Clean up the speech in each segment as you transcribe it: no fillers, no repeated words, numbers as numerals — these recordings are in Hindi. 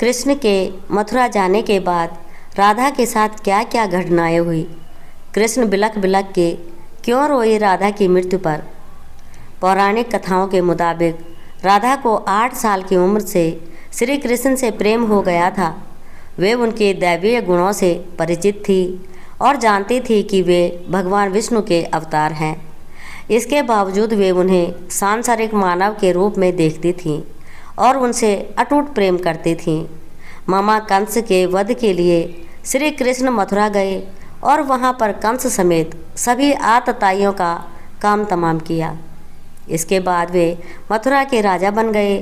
कृष्ण के मथुरा जाने के बाद राधा के साथ क्या क्या घटनाएं हुई। कृष्ण बिलख बिलख के क्यों रोए राधा की मृत्यु पर। पौराणिक कथाओं के मुताबिक राधा को 8 साल की उम्र से श्री कृष्ण से प्रेम हो गया था। वे उनके दैवीय गुणों से परिचित थी और जानती थी कि वे भगवान विष्णु के अवतार हैं। इसके बावजूद वे उन्हें सांसारिक मानव के रूप में देखती थीं और उनसे अटूट प्रेम करती थीं। मामा कंस के वध के लिए श्री कृष्ण मथुरा गए और वहां पर कंस समेत सभी आतताइयों का काम तमाम किया। इसके बाद वे मथुरा के राजा बन गए।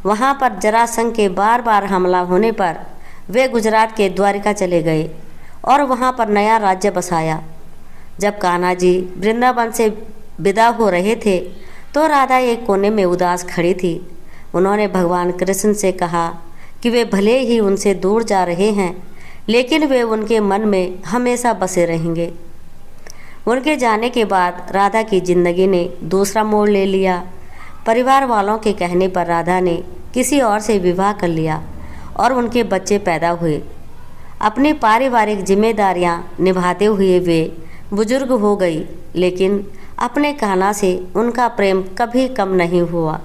वहां पर जरासंध के बार बार हमला होने पर वे गुजरात के द्वारिका चले गए और वहां पर नया राज्य बसाया। जब कान्हा जी वृंदावन से विदा हो रहे थे तो राधा एक कोने में उदास खड़ी थी। उन्होंने भगवान कृष्ण से कहा कि वे भले ही उनसे दूर जा रहे हैं, लेकिन वे उनके मन में हमेशा बसे रहेंगे। उनके जाने के बाद राधा की जिंदगी ने दूसरा मोड़ ले लिया। परिवार वालों के कहने पर राधा ने किसी और से विवाह कर लिया और उनके बच्चे पैदा हुए। अपनी पारिवारिक जिम्मेदारियां निभाते हुए वे बुजुर्ग हो गई, लेकिन अपने कान्हा से उनका प्रेम कभी कम नहीं हुआ।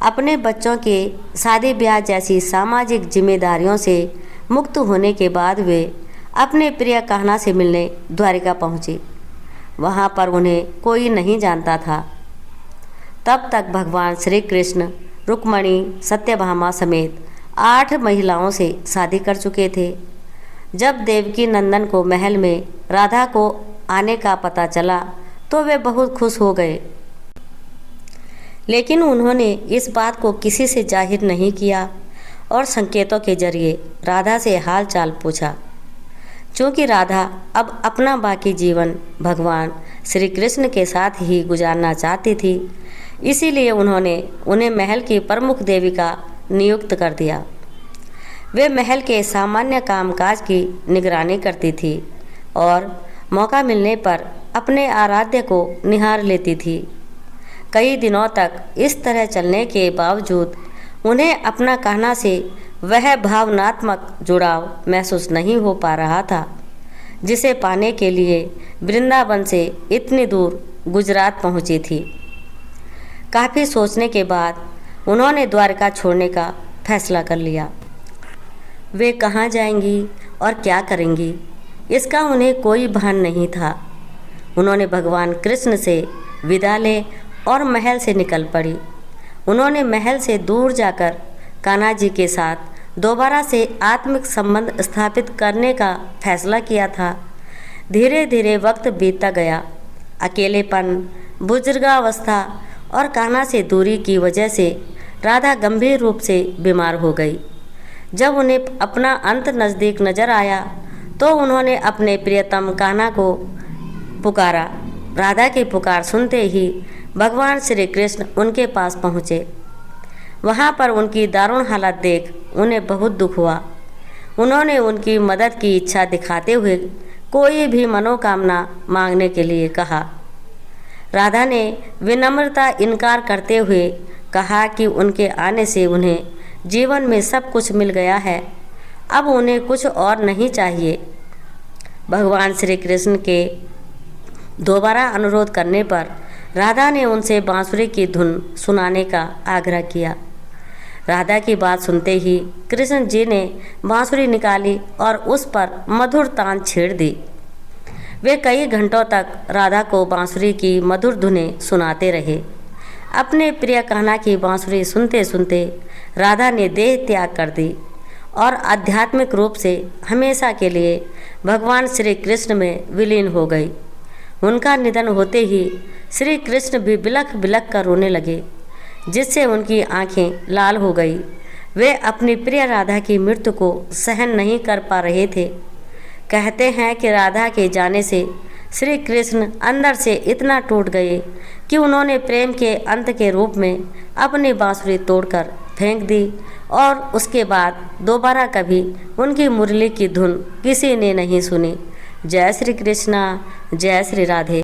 अपने बच्चों के शादी ब्याह जैसी सामाजिक जिम्मेदारियों से मुक्त होने के बाद वे अपने प्रिय कान्हा से मिलने द्वारिका पहुँचे। वहाँ पर उन्हें कोई नहीं जानता था। तब तक भगवान श्री कृष्ण रुक्मणी, सत्यभामा समेत 8 महिलाओं से शादी कर चुके थे। जब देवकी नंदन को महल में राधा को आने का पता चला तो वे बहुत खुश हो गए, लेकिन उन्होंने इस बात को किसी से जाहिर नहीं किया और संकेतों के जरिए राधा से हाल चाल पूछा। चूँकि राधा अब अपना बाकी जीवन भगवान श्री कृष्ण के साथ ही गुजारना चाहती थी, इसीलिए उन्होंने उन्हें महल की प्रमुख देविका नियुक्त कर दिया। वे महल के सामान्य कामकाज की निगरानी करती थी और मौका मिलने पर अपने आराध्य को निहार लेती थी। कई दिनों तक इस तरह चलने के बावजूद उन्हें अपना कान्हा से वह भावनात्मक जुड़ाव महसूस नहीं हो पा रहा था, जिसे पाने के लिए वृंदावन से इतनी दूर गुजरात पहुंची थी। काफ़ी सोचने के बाद उन्होंने द्वारका छोड़ने का फैसला कर लिया। वे कहाँ जाएंगी और क्या करेंगी, इसका उन्हें कोई भान नहीं था। उन्होंने भगवान कृष्ण से विदा ले और महल से निकल पड़ी। उन्होंने महल से दूर जाकर कान्हा जी के साथ दोबारा से आत्मिक संबंध स्थापित करने का फैसला किया था। धीरे धीरे वक्त बीतता गया। अकेलेपन, बुजुर्गावस्था और कान्हा से दूरी की वजह से राधा गंभीर रूप से बीमार हो गई। जब उन्हें अपना अंत नज़दीक नजर आया तो उन्होंने अपने प्रियतम कान्हा को पुकारा। राधा की पुकार सुनते ही भगवान श्री कृष्ण उनके पास पहुँचे। वहाँ पर उनकी दारुण हालत देख उन्हें बहुत दुख हुआ। उन्होंने उनकी मदद की इच्छा दिखाते हुए कोई भी मनोकामना मांगने के लिए कहा। राधा ने विनम्रता इनकार करते हुए कहा कि उनके आने से उन्हें जीवन में सब कुछ मिल गया है, अब उन्हें कुछ और नहीं चाहिए। भगवान श्री कृष्ण के दोबारा अनुरोध करने पर राधा ने उनसे बांसुरी की धुन सुनाने का आग्रह किया। राधा की बात सुनते ही कृष्ण जी ने बांसुरी निकाली और उस पर मधुर तान छेड़ दी। वे कई घंटों तक राधा को बांसुरी की मधुर धुनें सुनाते रहे। अपने प्रिय कान्हा की बांसुरी सुनते सुनते राधा ने देह त्याग कर दी और आध्यात्मिक रूप से हमेशा के लिए भगवान श्री कृष्ण में विलीन हो गई। उनका निधन होते ही श्री कृष्ण भी बिलख बिलख कर रोने लगे, जिससे उनकी आंखें लाल हो गई। वे अपनी प्रिय राधा की मृत्यु को सहन नहीं कर पा रहे थे। कहते हैं कि राधा के जाने से श्री कृष्ण अंदर से इतना टूट गए कि उन्होंने प्रेम के अंत के रूप में अपनी बांसुरी तोड़कर फेंक दी और उसके बाद दोबारा कभी उनकी मुरली की धुन किसी ने नहीं सुनी। जय श्री कृष्णा, जय श्री राधे।